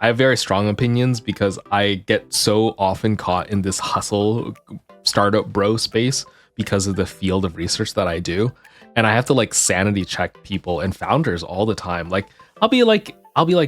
I have very strong opinions because I get so often caught in this hustle startup bro space because of the field of research that I do. And I have to like sanity check people and founders all the time. Like I'll be like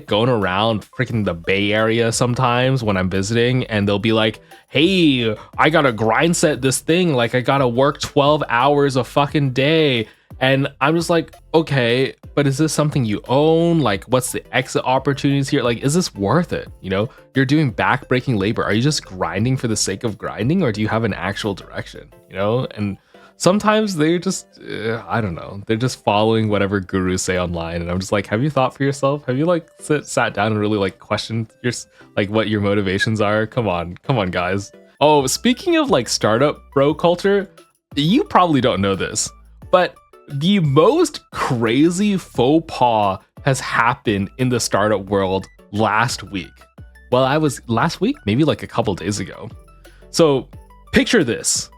going around freaking the Bay Area sometimes when I'm visiting, and they'll be like, hey, I gotta grind set this thing, like I gotta work 12 hours a fucking day. And I'm just like, okay, but is this something you own? Like, what's the exit opportunities here? Like, is this worth it? You know, you're doing backbreaking labor. Are you just grinding for the sake of grinding, or do you have an actual direction? You know, and sometimes they just, I don't know, they're just following whatever gurus say online. And I'm just like, have you thought for yourself? Have you like sat down and really like questioned your, like what your motivations are? Come on, guys. Oh, speaking of like startup bro culture, you probably don't know this, but the most crazy faux pas has happened in the startup world last week. Well, last week, maybe like a couple days ago. So picture this.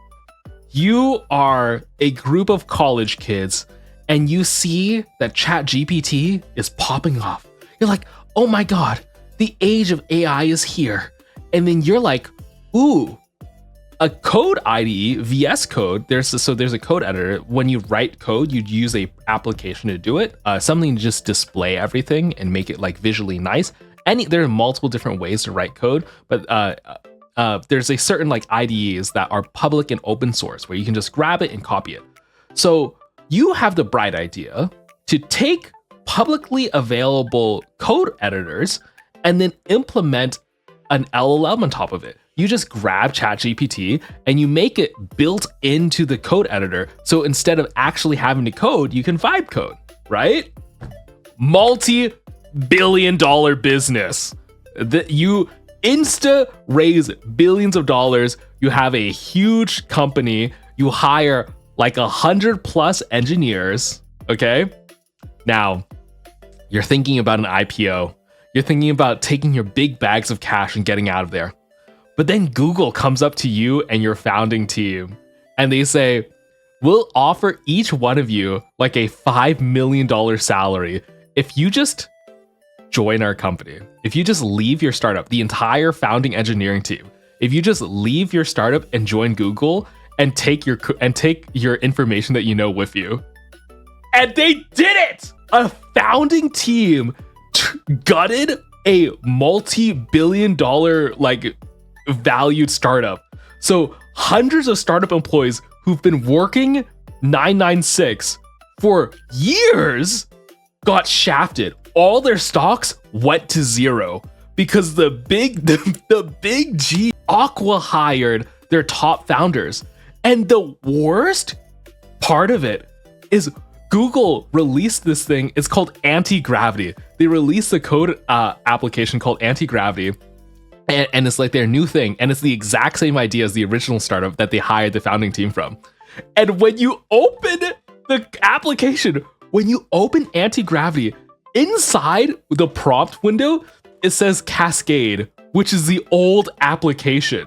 You are a group of college kids and you see that ChatGPT is popping off. You're like, oh my God, the age of AI is here. And then you're like, ooh, a code IDE, VS Code, there's a code editor. When you write code, you'd use a application to do it, something to just display everything and make it like visually nice. There are multiple different ways to write code, but there's a certain like IDEs that are public and open source where you can just grab it and copy it. So you have the bright idea to take publicly available code editors and then implement an LLM on top of it. You just grab ChatGPT and you make it built into the code editor. So instead of actually having to code, you can vibe code, right? Multi-billion-dollar business. You insta raise billions of dollars. You have a huge company. You hire like 100+ engineers, okay? Now, you're thinking about an IPO. You're thinking about taking your big bags of cash and getting out of there. But then Google comes up to you and your founding team and they say, we'll offer each one of you like a $5 million salary if you just join our company. If you just leave your startup, the entire founding engineering team, if you just leave your startup and join Google and take your information that you know with you. And they did it! A founding team gutted a multi-billion-dollar like valued startup. So hundreds of startup employees who've been working 996 for years got shafted. All their stocks went to zero because the big G Aqua hired their top founders. And the worst part of it is Google released this thing. It's called anti-gravity. They released a code application called anti-gravity. And it's like their new thing. And it's the exact same idea as the original startup that they hired the founding team from. And when you open the application, when you open anti-gravity, inside the prompt window, it says Cascade, which is the old application.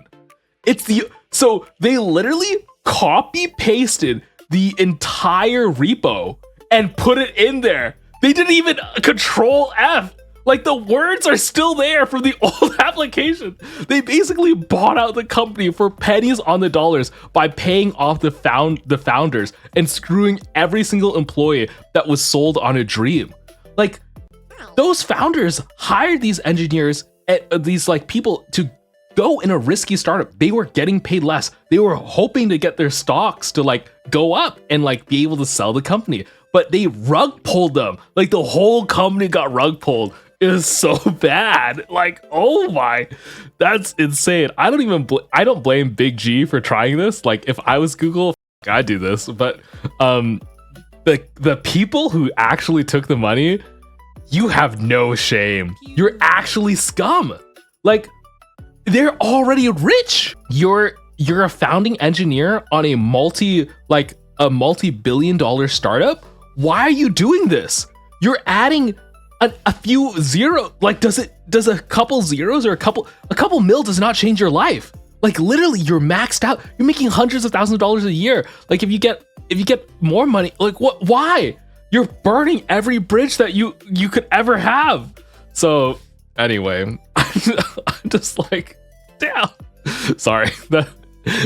So they literally copy pasted the entire repo and put it in there. They didn't even Control F. Like the words are still there from the old application. They basically bought out the company for pennies on the dollars by paying off the founders and screwing every single employee that was sold on a dream. Like those founders hired these engineers, these like people to go in a risky startup. They were getting paid less. They were hoping to get their stocks to like go up and like be able to sell the company, but they rug pulled them. Like the whole company got rug pulled. It was so bad. Like, oh my, that's insane. I don't blame Big G for trying this. Like if I was Google, I'd do this. But the people who actually took the money, you have no shame. You're actually scum. Like they're already rich. You're a founding engineer on a multi-billion-dollar startup. Why are you doing this? You're adding a few zero. Like does a couple zeros or a couple mil does not change your life. Like literally you're maxed out. You're making hundreds of thousands of dollars a year. Like if you get more money, like what, why? You're burning every bridge that you could ever have. So Anyway, I'm just like, damn. Sorry,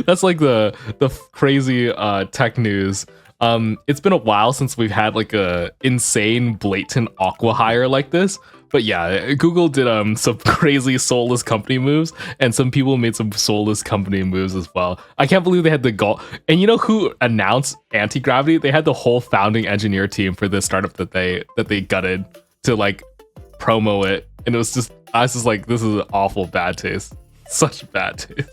that's like the crazy tech news. It's been a while since we've had like a insane blatant aqua hire like this. But yeah, Google did some crazy soulless company moves, and some people made some soulless company moves as well. I can't believe they had the goal. And you know who announced anti-gravity? They had the whole founding engineer team for this startup that they gutted to like promo it, and I was just like, this is awful bad taste. Such bad taste.